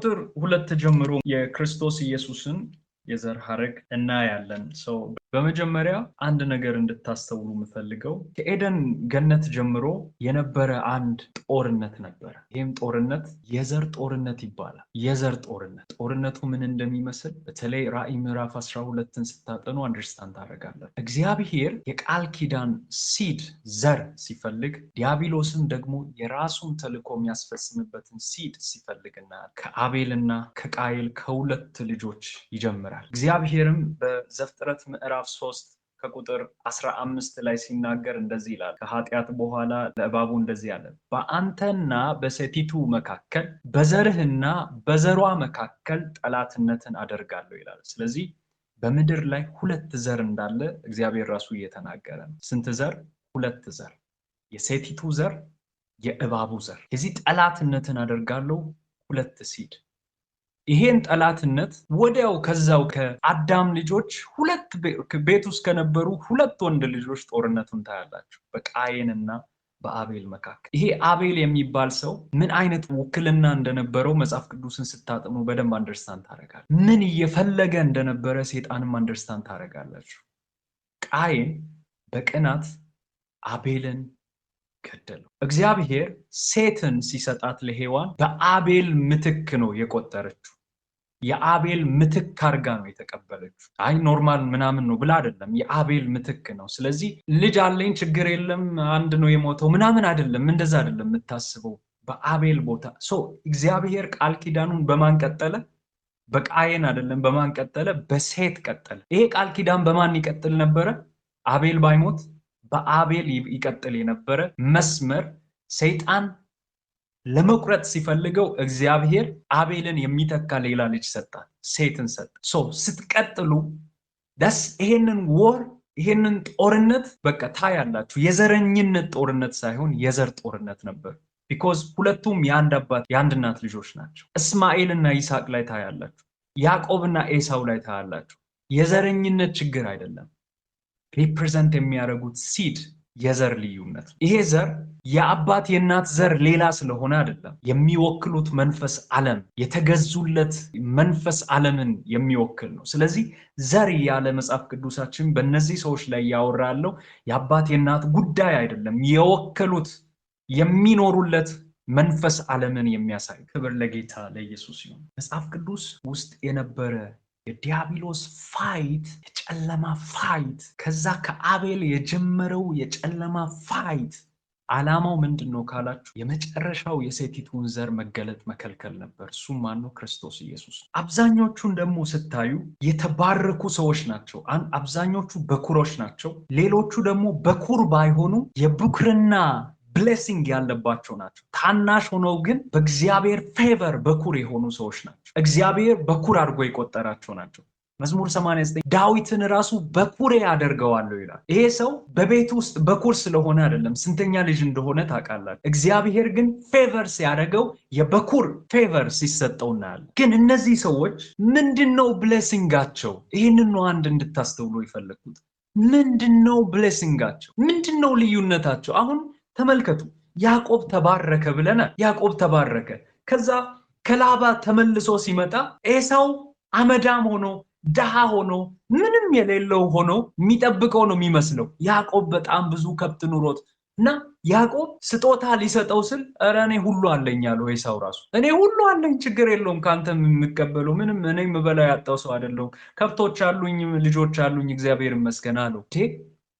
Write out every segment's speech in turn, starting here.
ከቁጥር 2 ጀምሮ የክርስቶስ ኢየሱስን የዘር ሐረግ እናያለን። በመጀመሪያ አንድ ነገር እንድታስተውሉ የምፈልገው ከኤደን ገነት ጀምሮ የነበረ አንድ ጦርነት ነበር። ይህም ጦርነት የዘር ጦርነት ይባላል። የዘር ጦርነቱ ምን እንደሚመስል በተለይ ራዕይ ምዕራፍ 12ን ስታጠኑ አንደርስታንድ ታደርጋላችሁ። እግዚአብሔር የቃል ኪዳን ሲድ ዘር ሲፈልግ፣ ዲያብሎስም ደግሞ የራሱን ተልእኮ የሚያስፈጽምበትን ሲድ ሲፈልግና ከአቤልና ከቃየል ከሁለት ልጆች ይጀምራል። እግዚአብሔርም በዘፍጥረት ምዕራፍ 3 ከቁጥር 15 ላይ ሲናገር እንደዚህ ይላል። ከኃጢአት በኋላ ለእባቡ እንደዚህ አለ፣ በአንተና በሴቲቱ መካከል በዘርህና በዘሯ መካከል ጠላትነትን አደርጋለሁ ይላል። ስለዚህ በምድር ላይ ሁለት ዘር እንዳለ እግዚአብሔር ራሱ እየተናገረ ነው። ስንት ዘር? ሁለት ዘር፣ የሴቲቱ ዘር፣ የእባቡ ዘር። የዚህ ጠላትነትን አደርጋለሁ፣ ሁለት ሲድ። ይሄን ጠላትነት ወዲያው ከዛው ከአዳም ልጆች ሁለት ቤት ውስጥ ከነበሩ ሁለት ወንድ ልጆች ጦርነቱን ታያላችሁ፣ በቃየንና በአቤል መካከል። ይሄ አቤል የሚባል ሰው ምን አይነት ውክልና እንደነበረው መጽሐፍ ቅዱስን ስታጥኑ በደንብ አንደርስታንድ ታደርጋላችሁ። ምን እየፈለገ እንደነበረ ሴጣንም አንደርስታንድ ታደርጋላችሁ። ቃየን በቅናት አቤልን ገደለው። እግዚአብሔር ሴትን ሲሰጣት ለሔዋን በአቤል ምትክ ነው የቆጠረችው። የአቤል ምትክ አርጋ ነው የተቀበለችው። አይ ኖርማል ምናምን ነው ብላ አይደለም፣ የአቤል ምትክ ነው። ስለዚህ ልጅ አለኝ ችግር የለም አንድ ነው የሞተው ምናምን አይደለም፣ እንደዛ አይደለም የምታስበው። በአቤል ቦታ እግዚአብሔር ቃል ኪዳኑን በማን ቀጠለ? በቃየን አይደለም። በማን ቀጠለ? በሴት ቀጠለ። ይሄ ቃል ኪዳን በማን ይቀጥል ነበረ? አቤል ባይሞት በአቤል ይቀጥል የነበረ መስመር ሰይጣን ለመቁረጥ ሲፈልገው እግዚአብሔር አቤልን የሚተካ ሌላ ልጅ ሰጣት፣ ሴትን ሰጣ። ስትቀጥሉ ይሄንን ጦርነት በቃ ታያላችሁ። የዘረኝነት ጦርነት ሳይሆን የዘር ጦርነት ነበር። ቢኮዝ ሁለቱም የአንድ አባት የአንድ እናት ልጆች ናቸው። እስማኤልና ይስሐቅ ላይ ታያላችሁ፣ ያዕቆብና ኤሳው ላይ ታያላችሁ። የዘረኝነት ችግር አይደለም። ሪፕሬዘንት የሚያደርጉት ሲድ የዘር ልዩነት። ይሄ ዘር የአባት የእናት ዘር ሌላ ስለሆነ አይደለም። የሚወክሉት መንፈስ ዓለም፣ የተገዙለት መንፈስ ዓለምን የሚወክል ነው። ስለዚህ ዘር ያለ መጽሐፍ ቅዱሳችን በእነዚህ ሰዎች ላይ ያወራለው የአባት የእናት ጉዳይ አይደለም። የወከሉት የሚኖሩለት መንፈስ ዓለምን የሚያሳይ። ክብር ለጌታ ለኢየሱስ ይሁን። መጽሐፍ ቅዱስ ውስጥ የነበረ የዲያብሎስ ፋይት፣ የጨለማ ፋይት፣ ከዛ ከአቤል የጀመረው የጨለማ ፋይት ዓላማው ምንድነው ካላችሁ የመጨረሻው የሴቲቱን ዘር መገለጥ መከልከል ነበር። እሱም ማነው? ክርስቶስ ኢየሱስ። አብዛኞቹን ደግሞ ስታዩ የተባረኩ ሰዎች ናቸው። አብዛኞቹ በኩሮች ናቸው። ሌሎቹ ደግሞ በኩር ባይሆኑ የብኩርና ብሌሲንግ ያለባቸው ናቸው። ታናሽ ሆነው ግን በእግዚአብሔር ፌቨር በኩር የሆኑ ሰዎች ናቸው። እግዚአብሔር በኩር አድርጎ የቆጠራቸው ናቸው። መዝሙር 89 ዳዊትን ራሱ በኩሬ አደርገዋለሁ ይላል። ይሄ ሰው በቤት ውስጥ በኩር ስለሆነ አይደለም፣ ስንተኛ ልጅ እንደሆነ ታውቃላችሁ። እግዚአብሔር ግን ፌቨር ሲያደርገው የበኩር ፌቨር ሲሰጠው እናያለን። ግን እነዚህ ሰዎች ምንድነው ብሌሲንጋቸው? ይህንን ነው አንድ እንድታስተውሉ የፈለግኩት። ምንድነው ብሌሲንጋቸው? ምንድነው ልዩነታቸው? አሁን ተመልከቱ። ያዕቆብ ተባረከ ብለናል። ያዕቆብ ተባረከ። ከዛ ከላባ ተመልሶ ሲመጣ ኤሳው አመዳም ሆኖ ደሃ ሆኖ ምንም የሌለው ሆኖ የሚጠብቀው ነው የሚመስለው። ያዕቆብ በጣም ብዙ ከብት ኑሮት እና ያዕቆብ ስጦታ ሊሰጠው ስል ኧረ እኔ ሁሉ አለኝ አለው ኤሳው ራሱ። እኔ ሁሉ አለኝ ችግር የለውም ካንተ የምቀበለው ምንም እኔ የምበላ ያጣው ሰው አይደለሁም፣ ከብቶች አሉኝ ልጆች አሉኝ እግዚአብሔር ይመስገን አለው።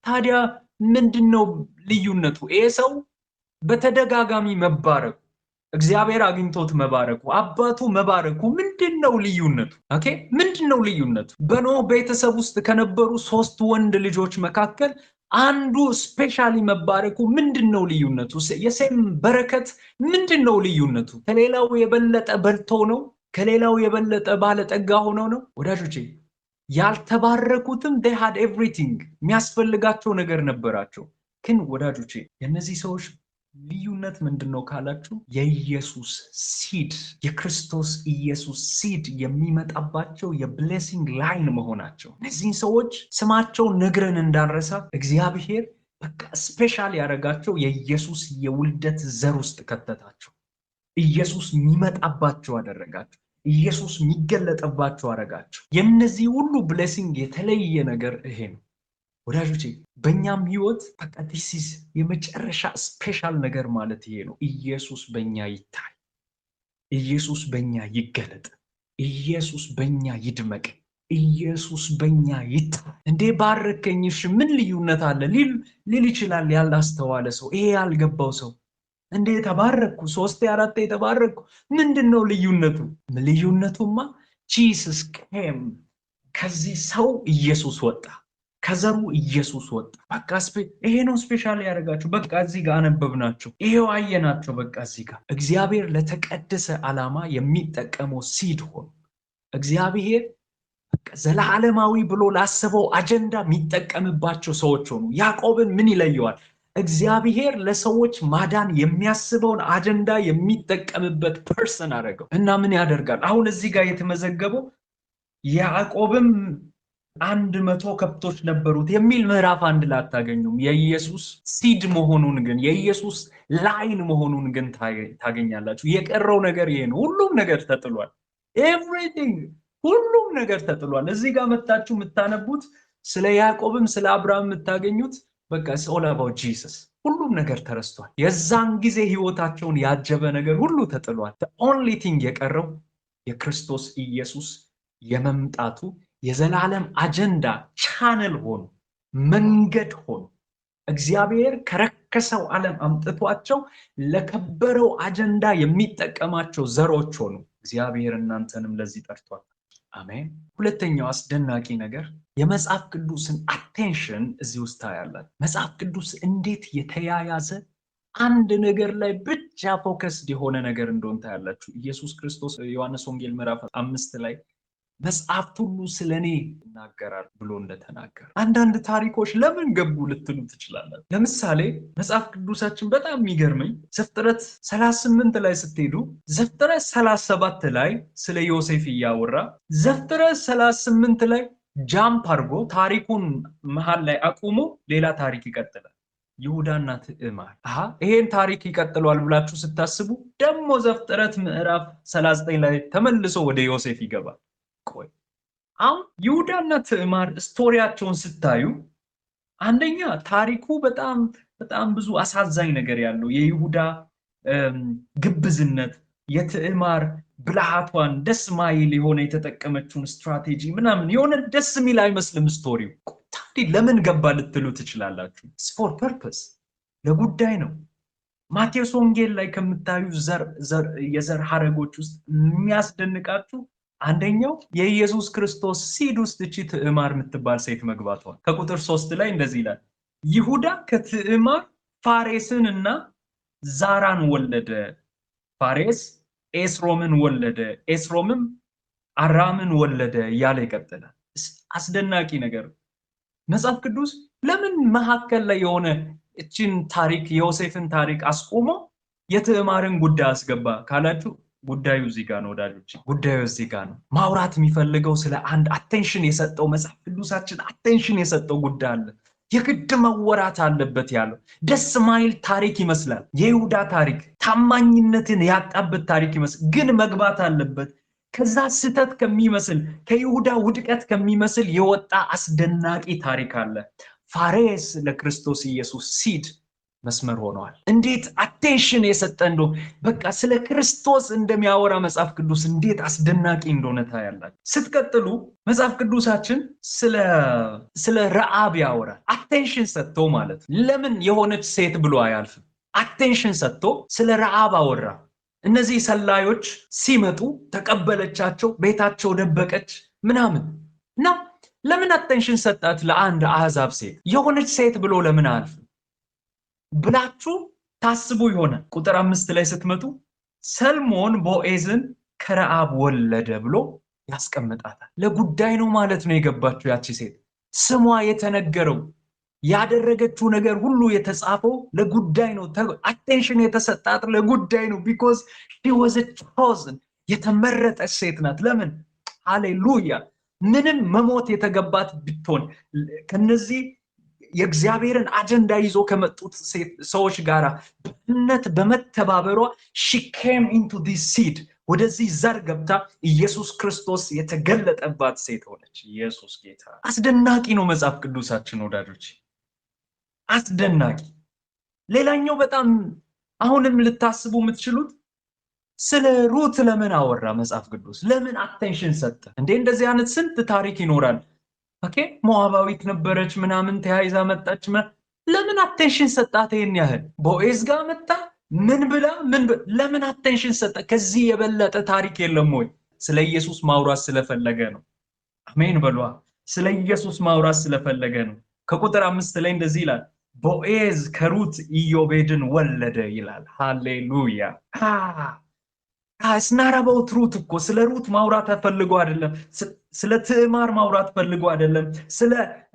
ታዲያ ምንድነው ልዩነቱ? ኤሳው በተደጋጋሚ መባረኩ፣ እግዚአብሔር አግኝቶት መባረኩ፣ አባቱ መባረኩ ምንድነው ልዩነቱ? ኦኬ ምንድነው ልዩነቱ? በኖህ ቤተሰብ ውስጥ ከነበሩ 3 ወንድ ልጆች መካከል አንዱ ስፔሻሊ መባረኩ ምንድነው ልዩነቱ? የሴም በረከት ምንድነው ልዩነቱ? ከሌላው የበለጠ በልቶ ነው? ከሌላው የበለጠ ባለጠጋ ሆኖ ነው? ወዳጆቼ ያልተባረኩትም they had everything የሚያስፈልጋቸው ነገር ነበራቸው። ግን ወዳጆቼ የነዚህ ሰዎች ልዩነት ምንድነው ካላችሁ የኢየሱስ ሲድ የክርስቶስ ኢየሱስ ሲድ የሚመጣባቸው የብሌሲንግ ላይን መሆናቸው። እነዚህ ሰዎች ስማቸው ነግረን እንዳንረሳ እግዚአብሔር በቃ ስፔሻል ያደረጋቸው የኢየሱስ የውልደት ዘር ውስጥ ከተታቸው። ኢየሱስ የሚመጣባቸው አደረጋቸው። ኢየሱስ የሚገለጥባቸው አረጋቸው። የነዚህ ሁሉ ብሌሲንግ የተለየ ነገር ይሄ ነው ወዳጆቼ። በእኛም ህይወት በቃ ዲስ የመጨረሻ ስፔሻል ነገር ማለት ይሄ ነው። ኢየሱስ በእኛ ይታይ፣ ኢየሱስ በእኛ ይገለጥ፣ ኢየሱስ በእኛ ይድመቅ፣ ኢየሱስ በእኛ ይታይ። እንዴ ባረከኝ፣ እሺ ምን ልዩነት አለ ሊል ይችላል ያላስተዋለ ሰው፣ ይሄ ያልገባው ሰው። እንዴ ተባረኩ፣ 3 4 ተባረኩ፣ ምንድነው ልዩነቱ? ልዩነቱማ ጂሰስ ኬም፣ ከዚህ ሰው ኢየሱስ ወጣ፣ ከዘሩ ኢየሱስ ወጣ። በቃ ይሄ ነው ስፔሻል ያደርጋችሁ። በቃ እዚህ ጋር አነበብናቸው፣ ይሄው አየናቸው። በቃ እዚህ ጋር እግዚአብሔር ለተቀደሰ ዓላማ የሚጠቀመው ሲድ ሆኖ እግዚአብሔር ዘላለማዊ ብሎ ላሰበው አጀንዳ የሚጠቀምባቸው ሰዎች ሆኑ። ያዕቆብን ምን ይለየዋል? እግዚአብሔር ለሰዎች ማዳን የሚያስበውን አጀንዳ የሚጠቀምበት ፐርሰን አደረገው እና ምን ያደርጋል? አሁን እዚህ ጋር የተመዘገበው ያዕቆብም 100 ከብቶች ነበሩት የሚል ምዕራፍ 1 ላይ አታገኙም። የኢየሱስ ሲድ መሆኑን ግን የኢየሱስ ላይን መሆኑን ግን ታገኛላችሁ። የቀረው ነገር ይሄ ነው። ሁሉም ነገር ተጥሏል። ኤቭሪቲንግ ሁሉም ነገር ተጥሏል። እዚህ ጋር መጣችሁ የምታነቡት ስለ ያዕቆብም ስለ አብርሃም የምታገኙት በቃ ኦል አባውት ጂሰስ። ሁሉም ነገር ተረስቷል። የዛን ጊዜ ህይወታቸውን ያጀበ ነገር ሁሉ ተጥሏል። ኦንሊ ቲንግ የቀረው የክርስቶስ ኢየሱስ የመምጣቱ የዘላለም አጀንዳ ቻነል ሆኖ መንገድ ሆኖ እግዚአብሔር ከረከሰው ዓለም አምጥቷቸው ለከበረው አጀንዳ የሚጠቀማቸው ዘሮች ሆኑ። እግዚአብሔር እናንተንም ለዚህ ጠርቷል። አሜን። ሁለተኛው አስደናቂ ነገር የመጽሐፍ ቅዱስን አቴንሽን እዚህ ውስጥ ታያላችሁ። መጽሐፍ ቅዱስ እንዴት የተያያዘ አንድ ነገር ላይ ብቻ ፎከስድ የሆነ ነገር እንደሆነ ታያላችሁ። ኢየሱስ ክርስቶስ ዮሐንስ ወንጌል ምዕራፍ 5 ላይ መጽሐፍት ሁሉ ስለኔ ይናገራል ብሎ እንደተናገረ አንዳንድ ታሪኮች ለምን ገቡ ልትሉ ትችላላችሁ። ለምሳሌ መጽሐፍ ቅዱሳችን በጣም የሚገርመኝ ዘፍጥረት 38 ላይ ስትሄዱ ዘፍጥረት 37 ላይ ስለ ዮሴፍ እያወራ ዘፍጥረት 38 ላይ ጃምፕ አድርጎ ታሪኩን መሃል ላይ አቁሞ ሌላ ታሪክ ይቀጥላል። ይሁዳና ትዕማር። ይሄን ታሪክ ይቀጥሏል ብላችሁ ስታስቡ ደግሞ ዘፍጥረት ምዕራፍ 39 ላይ ተመልሶ ወደ ዮሴፍ ይገባል። ቆይ አሁን ይሁዳና ትዕማር ስቶሪያቸውን ስታዩ አንደኛ ታሪኩ በጣም ብዙ አሳዛኝ ነገር ያለው የይሁዳ ግብዝነት፣ የትዕማር ብልሃቷን ደስ ማይል የሆነ የተጠቀመችውን ስትራቴጂ ምናምን የሆነ ደስ የሚል አይመስልም ስቶሪው። ታዲያ ለምን ገባ ልትሉ ትችላላችሁ። ፎር ፐርፐስ ለጉዳይ ነው። ማቴዎስ ወንጌል ላይ ከምታዩ የዘር ሐረጎች ውስጥ የሚያስደንቃችሁ አንደኛው የኢየሱስ ክርስቶስ ሲድ ውስጥ እቺ ትዕማር የምትባል ሴት መግባቷ ከቁጥር 3 ላይ እንደዚህ ይላል። ይሁዳ ከትዕማር ፋሬስን እና ዛራን ወለደ፣ ፋሬስ ኤስሮምን ወለደ፣ ኤስሮምም አራምን ወለደ እያለ ይቀጥላል። አስደናቂ ነገር። መጽሐፍ ቅዱስ ለምን መካከል ላይ የሆነ እቺን ታሪክ የዮሴፍን ታሪክ አስቆሞ የትዕማርን ጉዳይ አስገባ ካላችሁ ጉዳዩ እዚህ ጋር ነው ወዳጆች፣ ጉዳዩ እዚህ ጋር ነው። ማውራት የሚፈልገው ስለ አንድ አቴንሽን የሰጠው መጽሐፍ ቅዱሳችን አቴንሽን የሰጠው ጉዳይ አለ። የግድ መወራት አለበት ያለው ደስ ማይል ታሪክ ይመስላል። የይሁዳ ታሪክ ታማኝነትን ያጣበት ታሪክ ይመስል ግን መግባት አለበት። ከዛ ስህተት ከሚመስል ከይሁዳ ውድቀት ከሚመስል የወጣ አስደናቂ ታሪክ አለ። ፋሬስ ለክርስቶስ ኢየሱስ ሲድ መስመር ሆነዋል። እንዴት አቴንሽን የሰጠ እንደው በቃ ስለ ክርስቶስ እንደሚያወራ መጽሐፍ ቅዱስ እንዴት አስደናቂ እንደሆነ ታያላችሁ። ስትቀጥሉ መጽሐፍ ቅዱሳችን ስለ ረዓብ ያወራል። አቴንሽን ሰጥቶ ማለት ለምን የሆነች ሴት ብሎ አያልፍም። አቴንሽን ሰጥቶ ስለ ረዓብ አወራ። እነዚህ ሰላዮች ሲመጡ ተቀበለቻቸው፣ ቤታቸው ደበቀች ምናምን እና ለምን አቴንሽን ሰጣት ለአንድ አሕዛብ ሴት? የሆነች ሴት ብሎ ለምን አያልፍም ብላችሁ ታስቡ ይሆናል። ቁጥር 5 ላይ ስትመጡ ሰልሞን ቦዔዝን ከረዓብ ወለደ ብሎ ያስቀምጣታል። ለጉዳይ ነው ማለት ነው የገባችው ያቺ ሴት። ስሟ የተነገረው ያደረገችው ነገር ሁሉ የተጻፈው ለጉዳይ ነው። አቴንሽን የተሰጣት ለጉዳይ ነው። ቢኮዝ ሺ ዋዝ ቾዝን የተመረጠች ሴት ናት። ለምን? ሃሌሉያ። ምንም መሞት የተገባት ብትሆን ከነዚህ የእግዚአብሔርን አጀንዳ ይዞ ከመጡት ሰዎች ጋር በእምነት በመተባበሯ she came into this seed ወደዚህ ዘር ገብታ ኢየሱስ ክርስቶስ የተገለጠባት ሴት ሆነች። ኢየሱስ ጌታ። አስደናቂ ነው መጽሐፍ ቅዱሳችን ወዳጆች፣ አስደናቂ። ሌላኛው በጣም አሁንም ልታስቡ የምትችሉት ስለ ሩት ለምን አወራ መጽሐፍ ቅዱስ? ለምን አቴንሽን ሰጠ? እንደዚህ አይነት ስንት ታሪክ ይኖራል። ኦኬ ሞዓባዊት ነበረች ምናምን ተያይዛ መጣች። ለምን አቴንሽን ሰጣት? ይሄን ያህል ቦዔዝ ጋር መጣ ምን ብላ ለምን አቴንሽን ሰጠ? ከዚህ የበለጠ ታሪክ የለም ወይ? ስለ ኢየሱስ ማውራት ስለፈለገ ነው። አሜን በሏ። ስለ ኢየሱስ ማውራት ስለፈለገ ነው። ከቁጥር 5 ላይ እንደዚህ ይላል፣ ቦዔዝ ከሩት ኢዮቤድን ወለደ ይላል። ሃሌሉያ። አስናራባው ሩት እኮ ስለ ሩት ማውራት ፈልጎ አይደለም። ስለ ትዕማር ማውራት ፈልጎ አይደለም። ስለ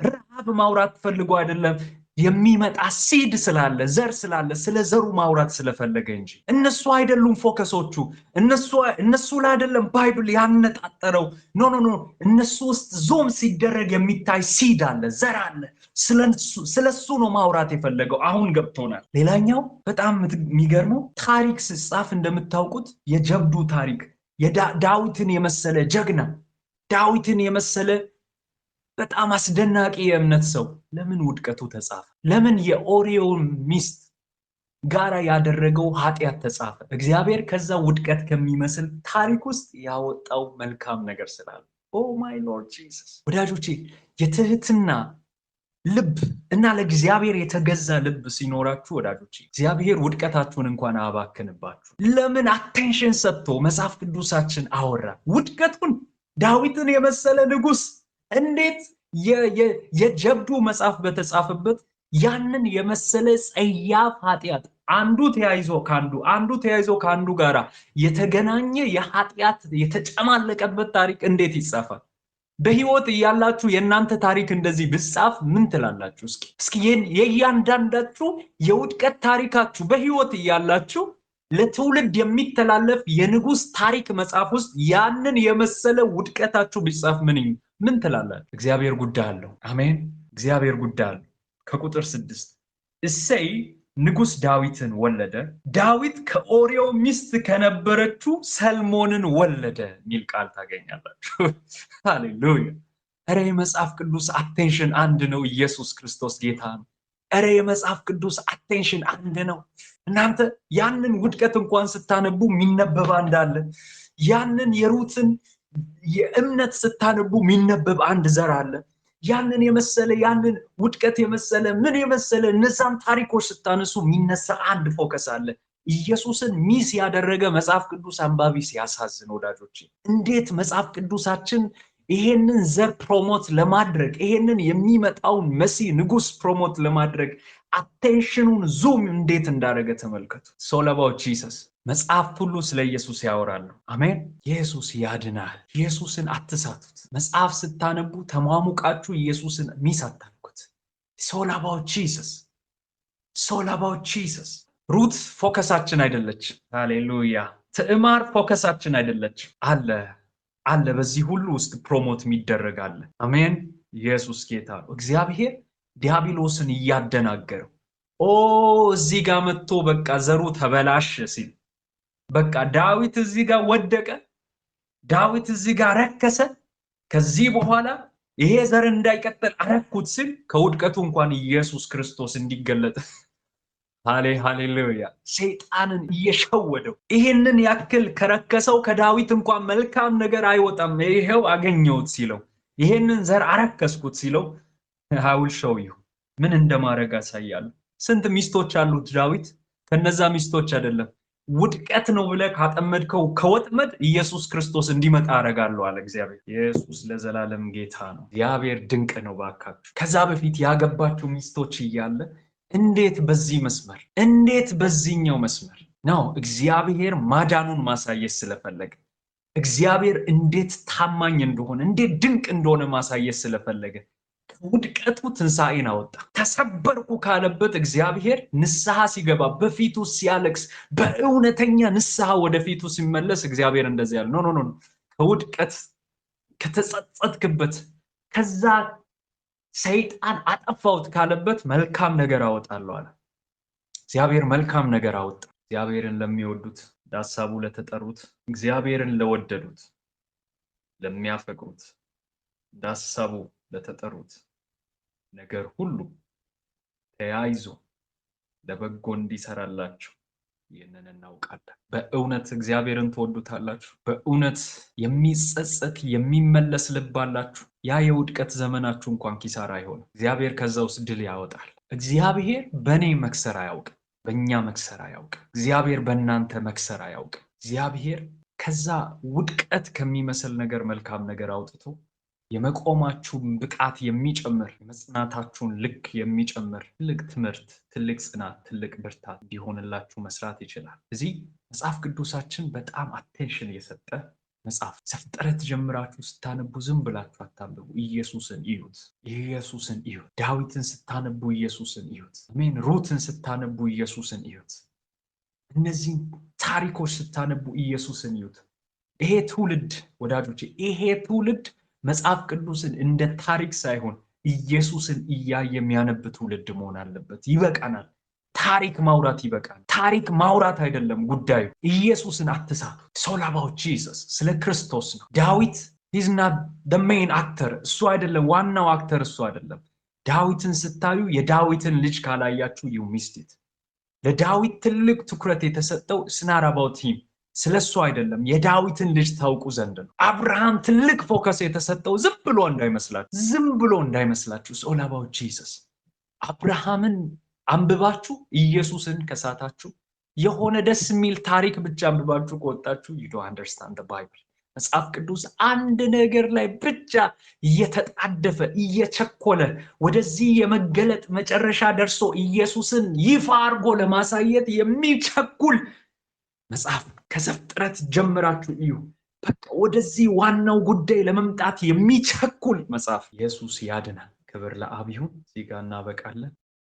ረሃብ ማውራት ፈልጎ አይደለም። የሚመጣ ሲድ ስላለ ዘር ስላለ ስለ ዘሩ ማውራት ስለፈለገ እንጂ እነሱ አይደሉም ፎከሶቹ። እነሱ ላይ አይደለም ባይብል ያነጣጠረው። ኖ እነሱ ውስጥ ዞም ሲደረግ የሚታይ ሲድ አለ፣ ዘር አለ። ስለሱ ነው ማውራት የፈለገው። አሁን ገብቶናል። ሌላኛው በጣም የሚገርመው ታሪክ ሲጻፍ እንደምታውቁት የጀብዱ ታሪክ ዳዊትን የመሰለ ጀግና፣ ዳዊትን የመሰለ በጣም አስደናቂ የእምነት ሰው ለምን ውድቀቱ ተጻፈ? ለምን የኦሪዮን ሚስት ጋራ ያደረገው ኃጢአት ተጻፈ? እግዚአብሔር ከዛ ውድቀት ከሚመስል ታሪክ ውስጥ ያወጣው መልካም ነገር ስላለ። ኦ ማይ ሎርድ ጂሰስ። ወዳጆቼ የትህትና ልብ እና ለእግዚአብሔር የተገዛ ልብ ሲኖራችሁ ወዳጆቼ እግዚአብሔር ውድቀታችሁን እንኳን አባክንባችሁ። ለምን አቴንሽን ሰጥቶ መጽሐፍ ቅዱሳችን አወራ ውድቀቱን? ዳዊትን የመሰለ ንጉስ እንዴት የጀብዱ መጽሐፍ በተጻፈበት ያንን የመሰለ ጸያፍ ኃጢአት አንዱ ተያይዞ ካንዱ ጋራ የተገናኘ የኃጢአት የተጨማለቀበት ታሪክ እንዴት ይጻፋል? በህይወት እያላችሁ የእናንተ ታሪክ እንደዚህ ብጻፍ ምን ትላላችሁ? እስኪ የእያንዳንዳችሁ የውድቀት ታሪካችሁ በህይወት እያላችሁ ለትውልድ የሚተላለፍ የንጉስ ታሪክ መጽሐፍ ውስጥ ያንን የመሰለ ውድቀታችሁ ቢጻፍ ምን ትላላችሁ? እግዚአብሔር ጉዳይ አለው። አሜን። እግዚአብሔር ጉዳይ አለው። ከቁጥር 6 እሰይ ንጉስ ዳዊትን ወለደ፣ ዳዊት ከኦሪዮ ሚስት ከነበረችው ሰልሞንን ወለደ የሚል ቃል ታገኛላችሁ። ሃሌሉያ። ኧረ የመጽሐፍ ቅዱስ አቴንሽን አንድ ነው። ኢየሱስ ክርስቶስ ጌታ ነው። ኧረ የመጽሐፍ ቅዱስ አቴንሽን አንድ ነው። እናንተ ያንን ውድቀት እንኳን ስታነቡ የሚነበብ እንዳለ ያንን የሩትን የእምነት ስታነቡ የሚነበብ አንድ ዘር አለ። ያንን የመሰለ ያንን ውድቀት የመሰለ ምን የመሰለ እነዛን ታሪኮች ስታነሱ የሚነሳ አንድ ፎከስ አለ። ኢየሱስን ሚስ ያደረገ መጽሐፍ ቅዱስ አንባቢ ሲያሳዝን ወዳጆቼ፣ እንዴት መጽሐፍ ቅዱሳችን ይሄንን ዘር ፕሮሞት ለማድረግ ይሄንን የሚመጣውን መሲህ ንጉስ ፕሮሞት ለማድረግ አቴንሽኑን ዙም እንዴት እንዳደረገ ተመልከቱ። ሶል አባውት ጂሰስ። መጽሐፍ ሁሉ ስለ ኢየሱስ ያወራሉ። አሜን። ኢየሱስ ያድናል። ኢየሱስን አትሳቱት። መጽሐፍ ስታነቡ ተሟሙቃችሁ ኢየሱስን ሚስ አታልኩት። ሶል አባውት ጂሰስ። ሶል አባውት ጂሰስ። ሩት ፎከሳችን አይደለች። ሃሌሉያ። ትዕማር ፎከሳችን አይደለች። አለ በዚህ ሁሉ ውስጥ ፕሮሞት የሚደረግ አለ። አሜን። ኢየሱስ ጌታ ነው። እግዚአብሔር ዲያብሎስን እያደናገረው እዚህ ጋር መጥቶ በቃ ዘሩ ተበላሸ ሲል፣ በቃ ዳዊት እዚህ ጋር ወደቀ፣ ዳዊት እዚህ ጋር ረከሰ፣ ከዚህ በኋላ ይሄ ዘር እንዳይቀጥል አረኩት ሲል ከውድቀቱ እንኳን ኢየሱስ ክርስቶስ እንዲገለጥ ሃሌሉያ። ሰይጣንን እየሸወደው ይሄንን ያክል ከረከሰው ከዳዊት እንኳን መልካም ነገር አይወጣም፣ ይሄው አገኘሁት ሲለው፣ ይሄንን ዘር አረከስኩት ሲለው ሃውል ሾው ዩ ምን እንደማረግ አሳያለሁ። ስንት ሚስቶች አሉት ዳዊት? ከነዛ ሚስቶች አይደለም ውድቀት ነው ብለህ ካጠመድከው ከወጥመድ ኢየሱስ ክርስቶስ እንዲመጣ አረጋለሁ አለ እግዚአብሔር። ኢየሱስ ለዘላለም ጌታ ነው። እግዚአብሔር ድንቅ ነው። ባካችሁ ከዛ በፊት ያገባችሁ ሚስቶች እያለ እንዴት በዚህ መስመር እንዴት በዚህኛው መስመር ነው እግዚአብሔር ማዳኑን ማሳየት ስለፈለገ፣ እግዚአብሔር እንዴት ታማኝ እንደሆነ እንዴት ድንቅ እንደሆነ ማሳየት ስለፈለገ ውድቀቱ ትንሣኤን አወጣ። ተሰበርኩ ካለበት እግዚአብሔር ንስሐ ሲገባ በፊቱ ሲያለቅስ በእውነተኛ ንስሐ ወደፊቱ ሲመለስ እግዚአብሔር እንደዚህ ያለ ኖ ከውድቀት ከተጸጸትክበት ከዛ ሰይጣን አጠፋውት ካለበት መልካም ነገር አወጣለሁ አለ። እግዚአብሔር መልካም ነገር አወጣ። እግዚአብሔርን ለሚወዱት ለሐሳቡ ለተጠሩት እግዚአብሔርን ለወደዱት ለሚያፈቅሩት ለሐሳቡ ለተጠሩት ነገር ሁሉ ተያይዞ ለበጎ እንዲሰራላችሁ ይህንን እናውቃለን። በእውነት እግዚአብሔርን ትወዱታላችሁ? በእውነት የሚጸጸት የሚመለስ ልብ አላችሁ? ያ የውድቀት ዘመናችሁ እንኳን ኪሳራ አይሆንም። እግዚአብሔር ከዛ ውስጥ ድል ያወጣል። እግዚአብሔር በእኔ መክሰር አያውቅም፣ በእኛ መክሰር አያውቅም። እግዚአብሔር በእናንተ መክሰር አያውቅም። እግዚአብሔር ከዛ ውድቀት ከሚመስል ነገር መልካም ነገር አውጥቶ የመቆማችሁን ብቃት የሚጨምር የመጽናታችሁን ልክ የሚጨምር ትልቅ ትምህርት፣ ትልቅ ጽናት፣ ትልቅ ብርታት እንዲሆንላችሁ መስራት ይችላል። እዚህ መጽሐፍ ቅዱሳችን በጣም አቴንሽን የሰጠ መጽሐፍ። ዘፍጥረት ጀምራችሁ ስታነቡ ዝም ብላችሁ አታንብቡ። ኢየሱስን እዩት፣ ኢየሱስን እዩት። ዳዊትን ስታነቡ ኢየሱስን እዩት። አሜን። ሩትን ስታነቡ ኢየሱስን እዩት። እነዚህ ታሪኮች ስታነቡ ኢየሱስን እዩት። ይሄ ትውልድ ወዳጆቼ፣ ይሄ ትውልድ መጽሐፍ ቅዱስን እንደ ታሪክ ሳይሆን ኢየሱስን እያየ የሚያነብ ትውልድ መሆን አለበት። ይበቃናል። ታሪክ ማውራት ይበቃል። ታሪክ ማውራት አይደለም ጉዳዩ። ኢየሱስን አትሳቱ። It's all about Jesus። ስለ ክርስቶስ ነው። ዳዊት he's not the main actor። እሱ አይደለም ዋናው አክተር፣ እሱ አይደለም። ዳዊትን ስታዩ የዳዊትን ልጅ ካላያችሁ you missed it። ለዳዊት ትልቅ ትኩረት የተሰጠው it's not about him። ስለሱ አይደለም፣ የዳዊትን ልጅ ታውቁ ዘንድ ነው። አብርሃም ትልቅ ፎከስ የተሰጠው ዝም ብሎ እንዳይመስላችሁ it's all about Jesus። አብርሃምን አንብባችሁ ኢየሱስን ከሳታችሁ፣ የሆነ ደስ የሚል ታሪክ ብቻ አንብባችሁ ከወጣችሁ you don't understand the Bible። መጽሐፍ ቅዱስ አንድ ነገር ላይ ብቻ እየተጣደፈ እየቸኮለ ወደዚህ የመገለጥ መጨረሻ ደርሶ ኢየሱስን ይፋ አድርጎ ለማሳየት የሚቸኩል መጽሐፍ። ከዘፍጥረት ጀምራችሁ እዩ። በቃ ወደዚህ ዋናው ጉዳይ ለመምጣት የሚቸኩል መጽሐፍ። ኢየሱስ ያድናል። ክብር ለአብ ይሁን። እዚህ ጋር እናበቃለን።